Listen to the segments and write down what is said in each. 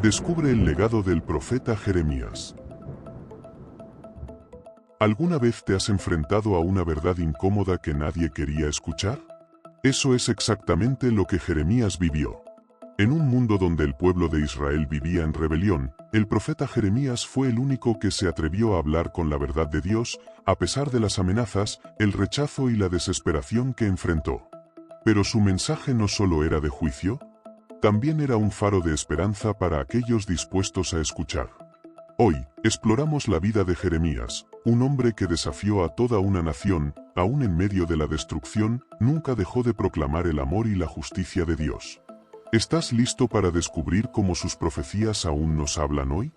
Descubre el legado del profeta Jeremías. ¿Alguna vez te has enfrentado a una verdad incómoda que nadie quería escuchar? Eso es exactamente lo que Jeremías vivió. En un mundo donde el pueblo de Israel vivía en rebelión, el profeta Jeremías fue el único que se atrevió a hablar con la verdad de Dios, a pesar de las amenazas, el rechazo y la desesperación que enfrentó. Pero su mensaje no solo era de juicio, también era un faro de esperanza para aquellos dispuestos a escuchar. Hoy, exploramos la vida de Jeremías, un hombre que desafió a toda una nación, aún en medio de la destrucción, nunca dejó de proclamar el amor y la justicia de Dios. ¿Estás listo para descubrir cómo sus profecías aún nos hablan hoy?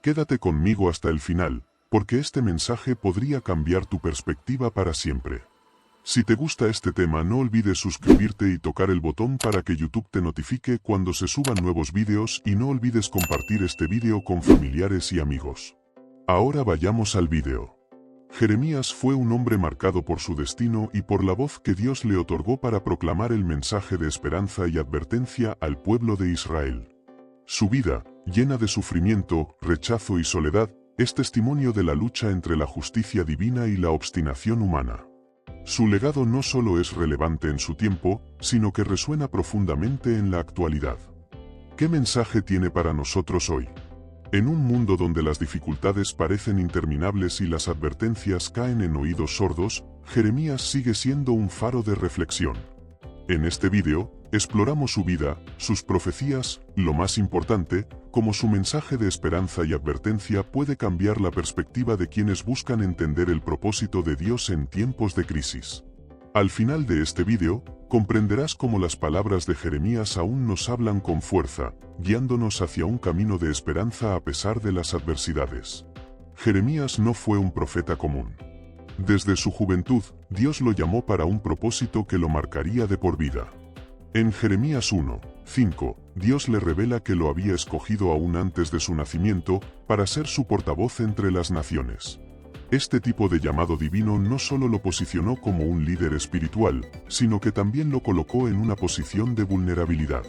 Quédate conmigo hasta el final, porque este mensaje podría cambiar tu perspectiva para siempre. Si te gusta este tema, no olvides suscribirte y tocar el botón para que YouTube te notifique cuando se suban nuevos vídeos, y no olvides compartir este vídeo con familiares y amigos. Ahora vayamos al vídeo. Jeremías fue un hombre marcado por su destino y por la voz que Dios le otorgó para proclamar el mensaje de esperanza y advertencia al pueblo de Israel. Su vida, llena de sufrimiento, rechazo y soledad, es testimonio de la lucha entre la justicia divina y la obstinación humana. Su legado no solo es relevante en su tiempo, sino que resuena profundamente en la actualidad. ¿Qué mensaje tiene para nosotros hoy? En un mundo donde las dificultades parecen interminables y las advertencias caen en oídos sordos, Jeremías sigue siendo un faro de reflexión. En este vídeo, exploramos su vida, sus profecías, lo más importante, cómo su mensaje de esperanza y advertencia puede cambiar la perspectiva de quienes buscan entender el propósito de Dios en tiempos de crisis. Al final de este vídeo, comprenderás cómo las palabras de Jeremías aún nos hablan con fuerza, guiándonos hacia un camino de esperanza a pesar de las adversidades. Jeremías no fue un profeta común. Desde su juventud, Dios lo llamó para un propósito que lo marcaría de por vida. En Jeremías 1:5, Dios le revela que lo había escogido aún antes de su nacimiento, para ser su portavoz entre las naciones. Este tipo de llamado divino no solo lo posicionó como un líder espiritual, sino que también lo colocó en una posición de vulnerabilidad.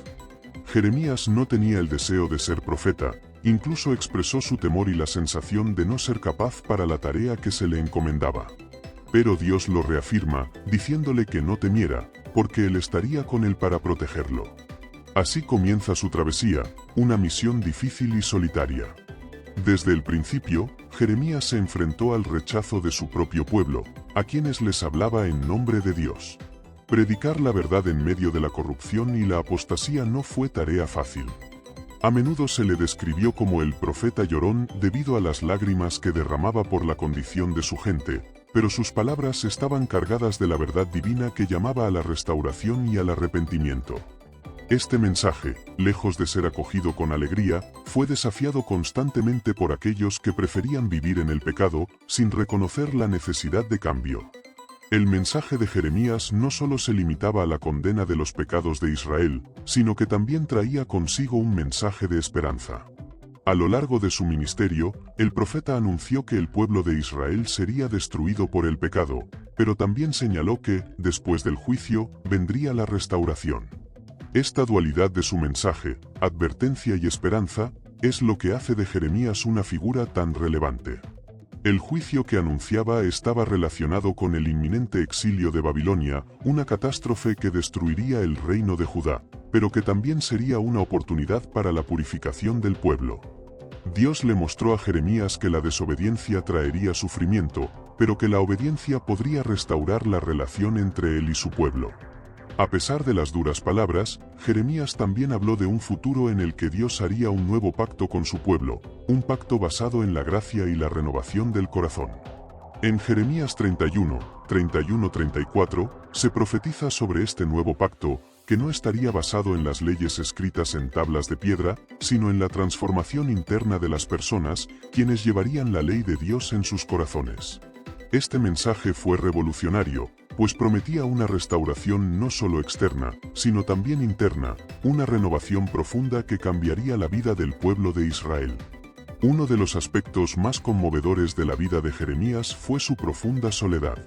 Jeremías no tenía el deseo de ser profeta, incluso expresó su temor y la sensación de no ser capaz para la tarea que se le encomendaba. Pero Dios lo reafirma, diciéndole que no temiera, porque Él estaría con él para protegerlo. Así comienza su travesía, una misión difícil y solitaria. Desde el principio, Jeremías se enfrentó al rechazo de su propio pueblo, a quienes les hablaba en nombre de Dios. Predicar la verdad en medio de la corrupción y la apostasía no fue tarea fácil. A menudo se le describió como el profeta llorón debido a las lágrimas que derramaba por la condición de su gente, pero sus palabras estaban cargadas de la verdad divina que llamaba a la restauración y al arrepentimiento. Este mensaje, lejos de ser acogido con alegría, fue desafiado constantemente por aquellos que preferían vivir en el pecado, sin reconocer la necesidad de cambio. El mensaje de Jeremías no solo se limitaba a la condena de los pecados de Israel, sino que también traía consigo un mensaje de esperanza. A lo largo de su ministerio, el profeta anunció que el pueblo de Israel sería destruido por el pecado, pero también señaló que, después del juicio, vendría la restauración. Esta dualidad de su mensaje, advertencia y esperanza, es lo que hace de Jeremías una figura tan relevante. El juicio que anunciaba estaba relacionado con el inminente exilio de Babilonia, una catástrofe que destruiría el reino de Judá, pero que también sería una oportunidad para la purificación del pueblo. Dios le mostró a Jeremías que la desobediencia traería sufrimiento, pero que la obediencia podría restaurar la relación entre él y su pueblo. A pesar de las duras palabras, Jeremías también habló de un futuro en el que Dios haría un nuevo pacto con su pueblo, un pacto basado en la gracia y la renovación del corazón. En Jeremías 31:34, se profetiza sobre este nuevo pacto, que no estaría basado en las leyes escritas en tablas de piedra, sino en la transformación interna de las personas, quienes llevarían la ley de Dios en sus corazones. Este mensaje fue revolucionario, pues prometía una restauración no solo externa, sino también interna, una renovación profunda que cambiaría la vida del pueblo de Israel. Uno de los aspectos más conmovedores de la vida de Jeremías fue su profunda soledad.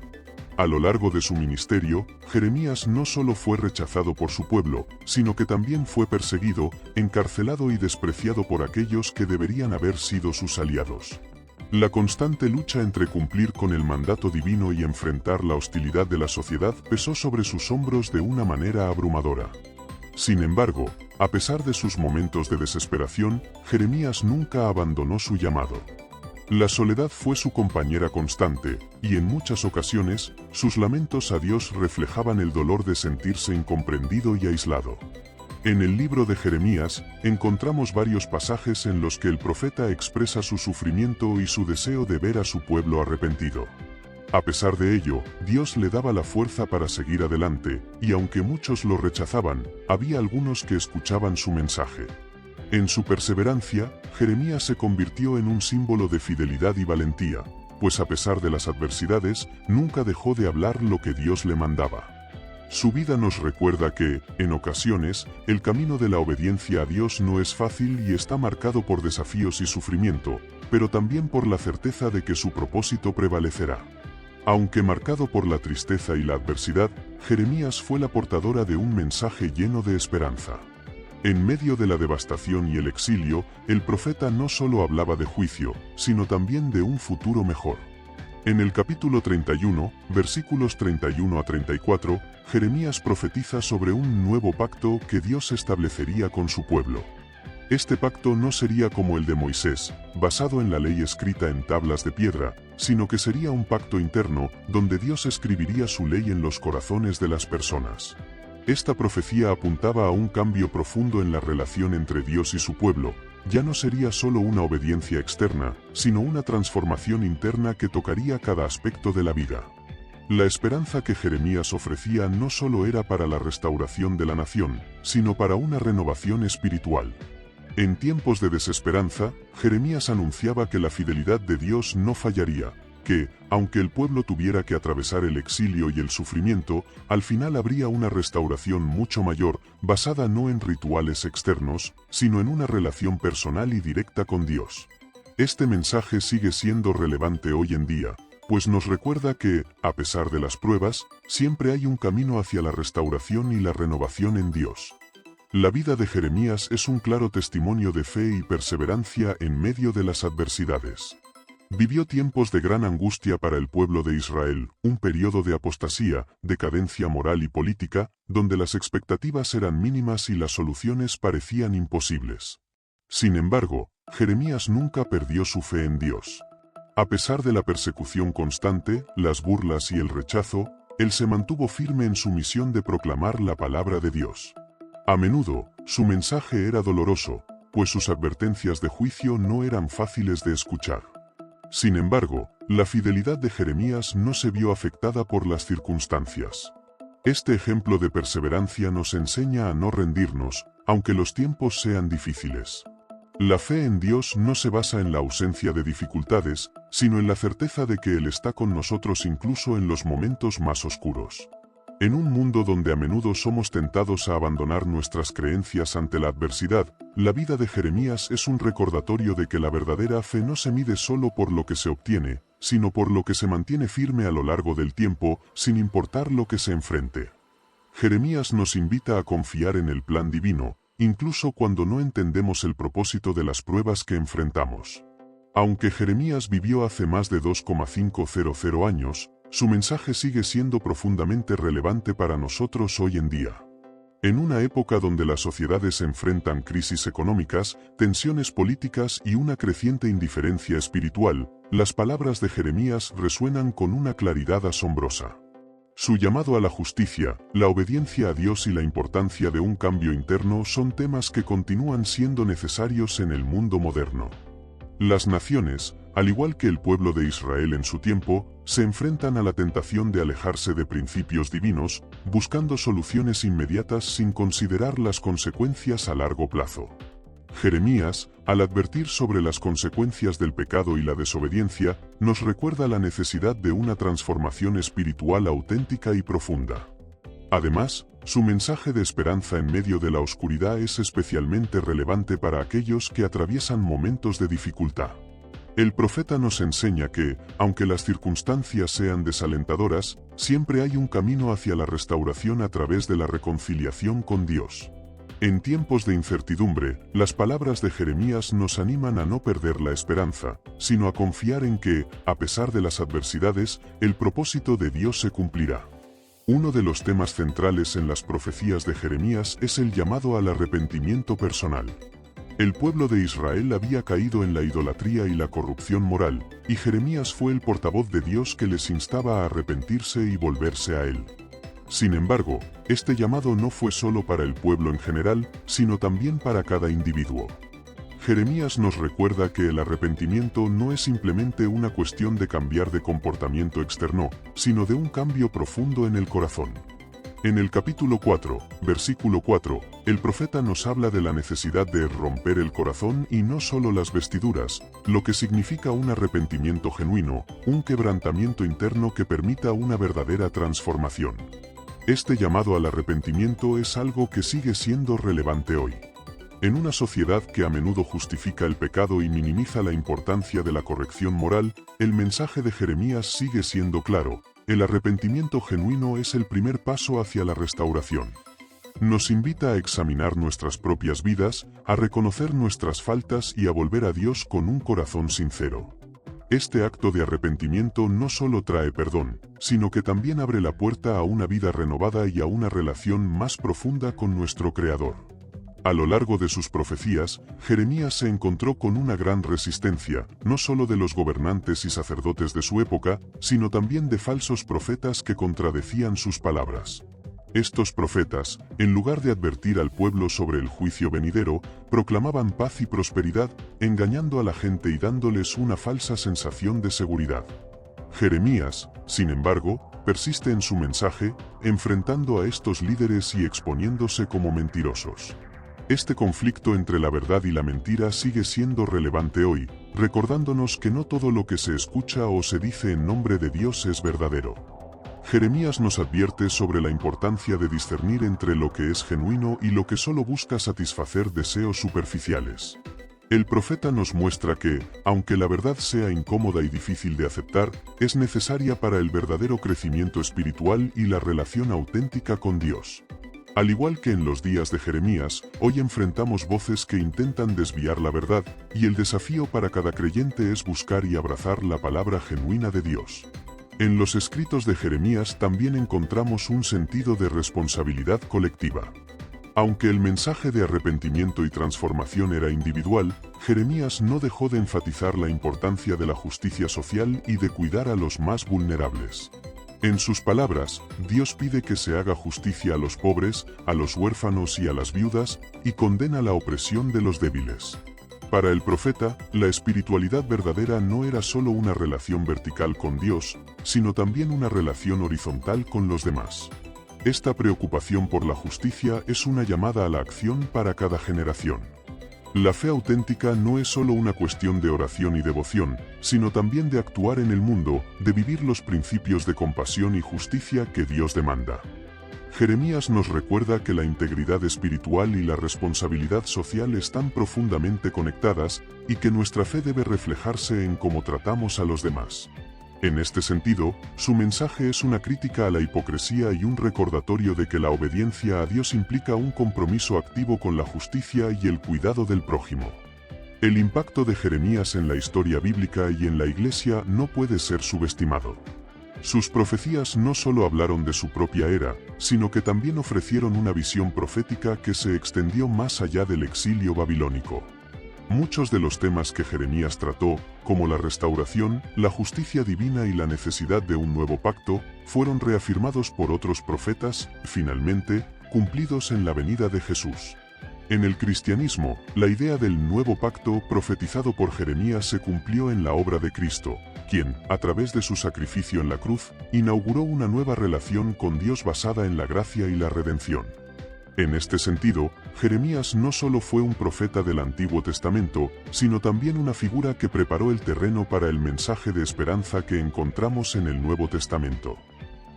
A lo largo de su ministerio, Jeremías no solo fue rechazado por su pueblo, sino que también fue perseguido, encarcelado y despreciado por aquellos que deberían haber sido sus aliados. La constante lucha entre cumplir con el mandato divino y enfrentar la hostilidad de la sociedad pesó sobre sus hombros de una manera abrumadora. Sin embargo, a pesar de sus momentos de desesperación, Jeremías nunca abandonó su llamado. La soledad fue su compañera constante, y en muchas ocasiones, sus lamentos a Dios reflejaban el dolor de sentirse incomprendido y aislado. En el libro de Jeremías, encontramos varios pasajes en los que el profeta expresa su sufrimiento y su deseo de ver a su pueblo arrepentido. A pesar de ello, Dios le daba la fuerza para seguir adelante, y aunque muchos lo rechazaban, había algunos que escuchaban su mensaje. En su perseverancia, Jeremías se convirtió en un símbolo de fidelidad y valentía, pues a pesar de las adversidades, nunca dejó de hablar lo que Dios le mandaba. Su vida nos recuerda que, en ocasiones, el camino de la obediencia a Dios no es fácil y está marcado por desafíos y sufrimiento, pero también por la certeza de que su propósito prevalecerá. Aunque marcado por la tristeza y la adversidad, Jeremías fue la portadora de un mensaje lleno de esperanza. En medio de la devastación y el exilio, el profeta no solo hablaba de juicio, sino también de un futuro mejor. En el capítulo 31, versículos 31 a 34, Jeremías profetiza sobre un nuevo pacto que Dios establecería con su pueblo. Este pacto no sería como el de Moisés, basado en la ley escrita en tablas de piedra, sino que sería un pacto interno, donde Dios escribiría su ley en los corazones de las personas. Esta profecía apuntaba a un cambio profundo en la relación entre Dios y su pueblo. Ya no sería solo una obediencia externa, sino una transformación interna que tocaría cada aspecto de la vida. La esperanza que Jeremías ofrecía no solo era para la restauración de la nación, sino para una renovación espiritual. En tiempos de desesperanza, Jeremías anunciaba que la fidelidad de Dios no fallaría, que, aunque el pueblo tuviera que atravesar el exilio y el sufrimiento, al final habría una restauración mucho mayor, basada no en rituales externos, sino en una relación personal y directa con Dios. Este mensaje sigue siendo relevante hoy en día, pues nos recuerda que, a pesar de las pruebas, siempre hay un camino hacia la restauración y la renovación en Dios. La vida de Jeremías es un claro testimonio de fe y perseverancia en medio de las adversidades. Vivió tiempos de gran angustia para el pueblo de Israel, un periodo de apostasía, decadencia moral y política, donde las expectativas eran mínimas y las soluciones parecían imposibles. Sin embargo, Jeremías nunca perdió su fe en Dios. A pesar de la persecución constante, las burlas y el rechazo, él se mantuvo firme en su misión de proclamar la palabra de Dios. A menudo, su mensaje era doloroso, pues sus advertencias de juicio no eran fáciles de escuchar. Sin embargo, la fidelidad de Jeremías no se vio afectada por las circunstancias. Este ejemplo de perseverancia nos enseña a no rendirnos, aunque los tiempos sean difíciles. La fe en Dios no se basa en la ausencia de dificultades, sino en la certeza de que Él está con nosotros incluso en los momentos más oscuros. En un mundo donde a menudo somos tentados a abandonar nuestras creencias ante la adversidad, la vida de Jeremías es un recordatorio de que la verdadera fe no se mide solo por lo que se obtiene, sino por lo que se mantiene firme a lo largo del tiempo, sin importar lo que se enfrente. Jeremías nos invita a confiar en el plan divino, incluso cuando no entendemos el propósito de las pruebas que enfrentamos. Aunque Jeremías vivió hace más de 2,500 años, su mensaje sigue siendo profundamente relevante para nosotros hoy en día. En una época donde las sociedades enfrentan crisis económicas, tensiones políticas y una creciente indiferencia espiritual, las palabras de Jeremías resuenan con una claridad asombrosa. Su llamado a la justicia, la obediencia a Dios y la importancia de un cambio interno son temas que continúan siendo necesarios en el mundo moderno. Las naciones, al igual que el pueblo de Israel en su tiempo, se enfrentan a la tentación de alejarse de principios divinos, buscando soluciones inmediatas sin considerar las consecuencias a largo plazo. Jeremías, al advertir sobre las consecuencias del pecado y la desobediencia, nos recuerda la necesidad de una transformación espiritual auténtica y profunda. Además, su mensaje de esperanza en medio de la oscuridad es especialmente relevante para aquellos que atraviesan momentos de dificultad. El profeta nos enseña que, aunque las circunstancias sean desalentadoras, siempre hay un camino hacia la restauración a través de la reconciliación con Dios. En tiempos de incertidumbre, las palabras de Jeremías nos animan a no perder la esperanza, sino a confiar en que, a pesar de las adversidades, el propósito de Dios se cumplirá. Uno de los temas centrales en las profecías de Jeremías es el llamado al arrepentimiento personal. El pueblo de Israel había caído en la idolatría y la corrupción moral, y Jeremías fue el portavoz de Dios que les instaba a arrepentirse y volverse a Él. Sin embargo, este llamado no fue solo para el pueblo en general, sino también para cada individuo. Jeremías nos recuerda que el arrepentimiento no es simplemente una cuestión de cambiar de comportamiento externo, sino de un cambio profundo en el corazón. En el capítulo 4, versículo 4, el profeta nos habla de la necesidad de romper el corazón y no solo las vestiduras, lo que significa un arrepentimiento genuino, un quebrantamiento interno que permita una verdadera transformación. Este llamado al arrepentimiento es algo que sigue siendo relevante hoy. En una sociedad que a menudo justifica el pecado y minimiza la importancia de la corrección moral, el mensaje de Jeremías sigue siendo claro: el arrepentimiento genuino es el primer paso hacia la restauración. Nos invita a examinar nuestras propias vidas, a reconocer nuestras faltas y a volver a Dios con un corazón sincero. Este acto de arrepentimiento no solo trae perdón, sino que también abre la puerta a una vida renovada y a una relación más profunda con nuestro Creador. A lo largo de sus profecías, Jeremías se encontró con una gran resistencia, no solo de los gobernantes y sacerdotes de su época, sino también de falsos profetas que contradecían sus palabras. Estos profetas, en lugar de advertir al pueblo sobre el juicio venidero, proclamaban paz y prosperidad, engañando a la gente y dándoles una falsa sensación de seguridad. Jeremías, sin embargo, persiste en su mensaje, enfrentando a estos líderes y exponiéndose como mentirosos. Este conflicto entre la verdad y la mentira sigue siendo relevante hoy, recordándonos que no todo lo que se escucha o se dice en nombre de Dios es verdadero. Jeremías nos advierte sobre la importancia de discernir entre lo que es genuino y lo que solo busca satisfacer deseos superficiales. El profeta nos muestra que, aunque la verdad sea incómoda y difícil de aceptar, es necesaria para el verdadero crecimiento espiritual y la relación auténtica con Dios. Al igual que en los días de Jeremías, hoy enfrentamos voces que intentan desviar la verdad, y el desafío para cada creyente es buscar y abrazar la palabra genuina de Dios. En los escritos de Jeremías también encontramos un sentido de responsabilidad colectiva. Aunque el mensaje de arrepentimiento y transformación era individual, Jeremías no dejó de enfatizar la importancia de la justicia social y de cuidar a los más vulnerables. En sus palabras, Dios pide que se haga justicia a los pobres, a los huérfanos y a las viudas, y condena la opresión de los débiles. Para el profeta, la espiritualidad verdadera no era solo una relación vertical con Dios, sino también una relación horizontal con los demás. Esta preocupación por la justicia es una llamada a la acción para cada generación. La fe auténtica no es solo una cuestión de oración y devoción, sino también de actuar en el mundo, de vivir los principios de compasión y justicia que Dios demanda. Jeremías nos recuerda que la integridad espiritual y la responsabilidad social están profundamente conectadas, y que nuestra fe debe reflejarse en cómo tratamos a los demás. En este sentido, su mensaje es una crítica a la hipocresía y un recordatorio de que la obediencia a Dios implica un compromiso activo con la justicia y el cuidado del prójimo. El impacto de Jeremías en la historia bíblica y en la Iglesia no puede ser subestimado. Sus profecías no solo hablaron de su propia era, sino que también ofrecieron una visión profética que se extendió más allá del exilio babilónico. Muchos de los temas que Jeremías trató, como la restauración, la justicia divina y la necesidad de un nuevo pacto, fueron reafirmados por otros profetas, finalmente, cumplidos en la venida de Jesús. En el cristianismo, la idea del nuevo pacto profetizado por Jeremías se cumplió en la obra de Cristo, quien, a través de su sacrificio en la cruz, inauguró una nueva relación con Dios basada en la gracia y la redención. En este sentido, Jeremías no solo fue un profeta del Antiguo Testamento, sino también una figura que preparó el terreno para el mensaje de esperanza que encontramos en el Nuevo Testamento.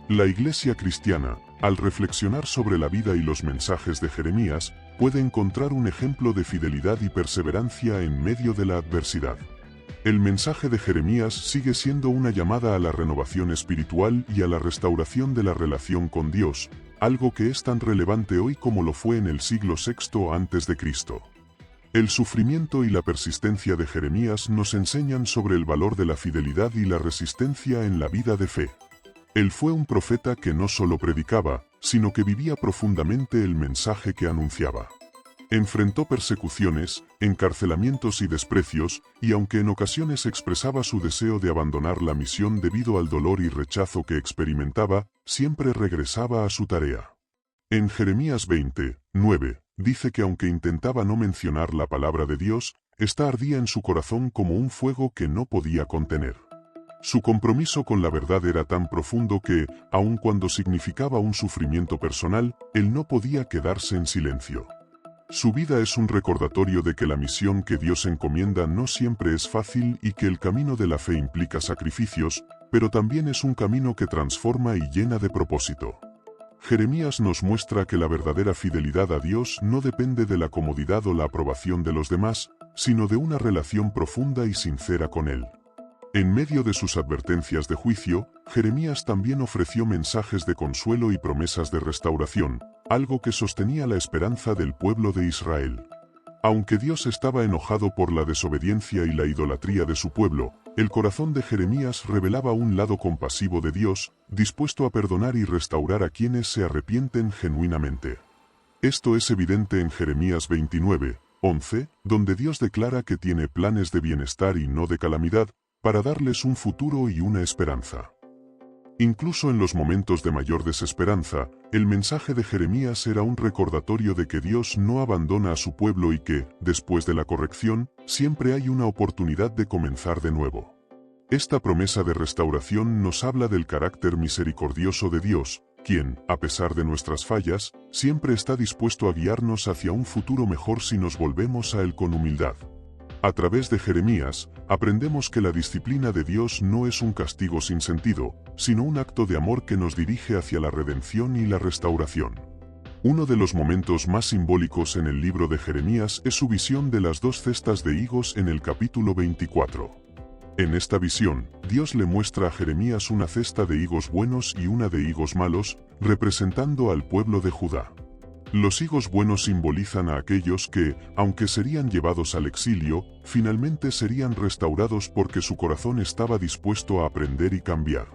La Iglesia cristiana, al reflexionar sobre la vida y los mensajes de Jeremías, puede encontrar un ejemplo de fidelidad y perseverancia en medio de la adversidad. El mensaje de Jeremías sigue siendo una llamada a la renovación espiritual y a la restauración de la relación con Dios, algo que es tan relevante hoy como lo fue en el siglo VI a.C. El sufrimiento y la persistencia de Jeremías nos enseñan sobre el valor de la fidelidad y la resistencia en la vida de fe. Él fue un profeta que no solo predicaba, sino que vivía profundamente el mensaje que anunciaba. Enfrentó persecuciones, encarcelamientos y desprecios, y aunque en ocasiones expresaba su deseo de abandonar la misión debido al dolor y rechazo que experimentaba, siempre regresaba a su tarea. En Jeremías 20:9, dice que aunque intentaba no mencionar la palabra de Dios, esta ardía en su corazón como un fuego que no podía contener. Su compromiso con la verdad era tan profundo que, aun cuando significaba un sufrimiento personal, él no podía quedarse en silencio. Su vida es un recordatorio de que la misión que Dios encomienda no siempre es fácil y que el camino de la fe implica sacrificios, pero también es un camino que transforma y llena de propósito. Jeremías nos muestra que la verdadera fidelidad a Dios no depende de la comodidad o la aprobación de los demás, sino de una relación profunda y sincera con Él. En medio de sus advertencias de juicio, Jeremías también ofreció mensajes de consuelo y promesas de restauración, algo que sostenía la esperanza del pueblo de Israel. Aunque Dios estaba enojado por la desobediencia y la idolatría de su pueblo, el corazón de Jeremías revelaba un lado compasivo de Dios, dispuesto a perdonar y restaurar a quienes se arrepienten genuinamente. Esto es evidente en Jeremías 29:11, donde Dios declara que tiene planes de bienestar y no de calamidad, para darles un futuro y una esperanza. Incluso en los momentos de mayor desesperanza, el mensaje de Jeremías era un recordatorio de que Dios no abandona a su pueblo y que, después de la corrección, siempre hay una oportunidad de comenzar de nuevo. Esta promesa de restauración nos habla del carácter misericordioso de Dios, quien, a pesar de nuestras fallas, siempre está dispuesto a guiarnos hacia un futuro mejor si nos volvemos a Él con humildad. A través de Jeremías, aprendemos que la disciplina de Dios no es un castigo sin sentido, sino un acto de amor que nos dirige hacia la redención y la restauración. Uno de los momentos más simbólicos en el libro de Jeremías es su visión de las 2 cestas de higos en el capítulo 24. En esta visión, Dios le muestra a Jeremías una cesta de higos buenos y una de higos malos, representando al pueblo de Judá. Los higos buenos simbolizan a aquellos que, aunque serían llevados al exilio, finalmente serían restaurados porque su corazón estaba dispuesto a aprender y cambiar.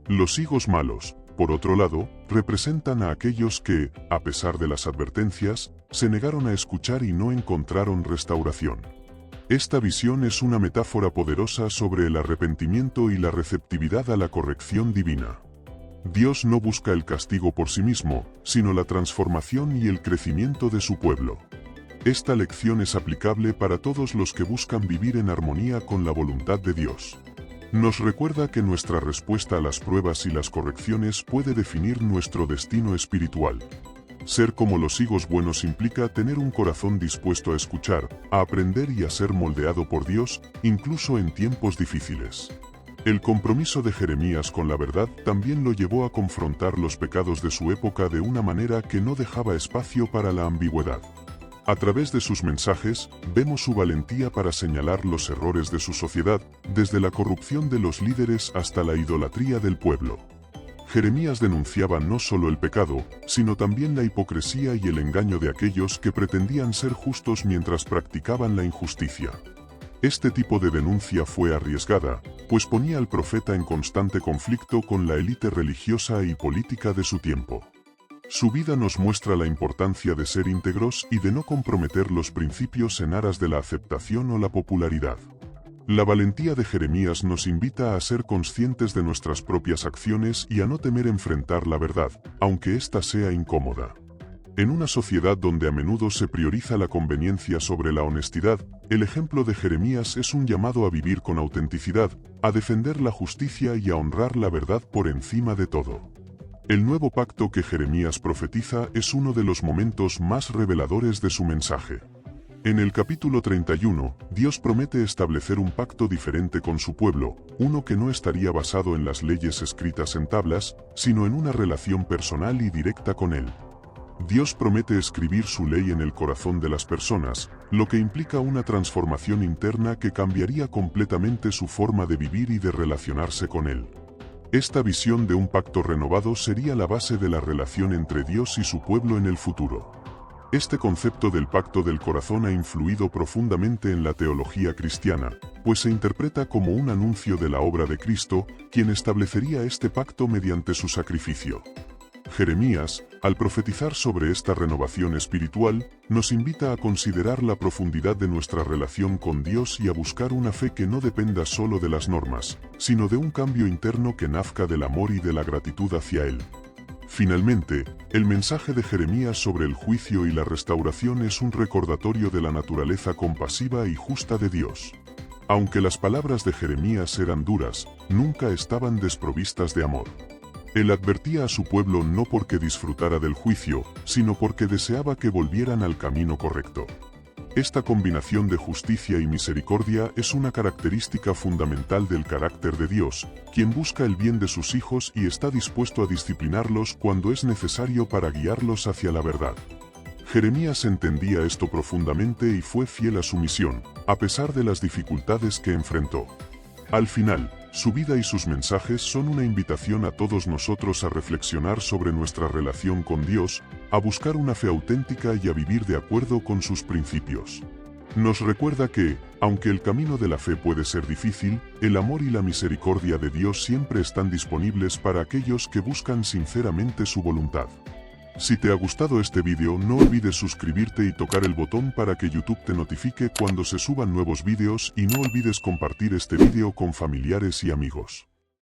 Los higos malos, por otro lado, representan a aquellos que, a pesar de las advertencias, se negaron a escuchar y no encontraron restauración. Esta visión es una metáfora poderosa sobre el arrepentimiento y la receptividad a la corrección divina. Dios no busca el castigo por sí mismo, sino la transformación y el crecimiento de su pueblo. Esta lección es aplicable para todos los que buscan vivir en armonía con la voluntad de Dios. Nos recuerda que nuestra respuesta a las pruebas y las correcciones puede definir nuestro destino espiritual. Ser como los higos buenos implica tener un corazón dispuesto a escuchar, a aprender y a ser moldeado por Dios, incluso en tiempos difíciles. El compromiso de Jeremías con la verdad también lo llevó a confrontar los pecados de su época de una manera que no dejaba espacio para la ambigüedad. A través de sus mensajes, vemos su valentía para señalar los errores de su sociedad, desde la corrupción de los líderes hasta la idolatría del pueblo. Jeremías denunciaba no solo el pecado, sino también la hipocresía y el engaño de aquellos que pretendían ser justos mientras practicaban la injusticia. Este tipo de denuncia fue arriesgada, pues ponía al profeta en constante conflicto con la élite religiosa y política de su tiempo. Su vida nos muestra la importancia de ser íntegros y de no comprometer los principios en aras de la aceptación o la popularidad. La valentía de Jeremías nos invita a ser conscientes de nuestras propias acciones y a no temer enfrentar la verdad, aunque ésta sea incómoda. En una sociedad donde a menudo se prioriza la conveniencia sobre la honestidad, el ejemplo de Jeremías es un llamado a vivir con autenticidad, a defender la justicia y a honrar la verdad por encima de todo. El nuevo pacto que Jeremías profetiza es uno de los momentos más reveladores de su mensaje. En el capítulo 31, Dios promete establecer un pacto diferente con su pueblo, uno que no estaría basado en las leyes escritas en tablas, sino en una relación personal y directa con Él. Dios promete escribir su ley en el corazón de las personas, lo que implica una transformación interna que cambiaría completamente su forma de vivir y de relacionarse con Él. Esta visión de un pacto renovado sería la base de la relación entre Dios y su pueblo en el futuro. Este concepto del pacto del corazón ha influido profundamente en la teología cristiana, pues se interpreta como un anuncio de la obra de Cristo, quien establecería este pacto mediante su sacrificio. Jeremías, al profetizar sobre esta renovación espiritual, nos invita a considerar la profundidad de nuestra relación con Dios y a buscar una fe que no dependa solo de las normas, sino de un cambio interno que nazca del amor y de la gratitud hacia Él. Finalmente, el mensaje de Jeremías sobre el juicio y la restauración es un recordatorio de la naturaleza compasiva y justa de Dios. Aunque las palabras de Jeremías eran duras, nunca estaban desprovistas de amor. Él advertía a su pueblo no porque disfrutara del juicio, sino porque deseaba que volvieran al camino correcto. Esta combinación de justicia y misericordia es una característica fundamental del carácter de Dios, quien busca el bien de sus hijos y está dispuesto a disciplinarlos cuando es necesario para guiarlos hacia la verdad. Jeremías entendía esto profundamente y fue fiel a su misión, a pesar de las dificultades que enfrentó. Al final, su vida y sus mensajes son una invitación a todos nosotros a reflexionar sobre nuestra relación con Dios, a buscar una fe auténtica y a vivir de acuerdo con sus principios. Nos recuerda que, aunque el camino de la fe puede ser difícil, el amor y la misericordia de Dios siempre están disponibles para aquellos que buscan sinceramente su voluntad. Si te ha gustado este vídeo, no olvides suscribirte y tocar el botón para que YouTube te notifique cuando se suban nuevos vídeos y no olvides compartir este vídeo con familiares y amigos.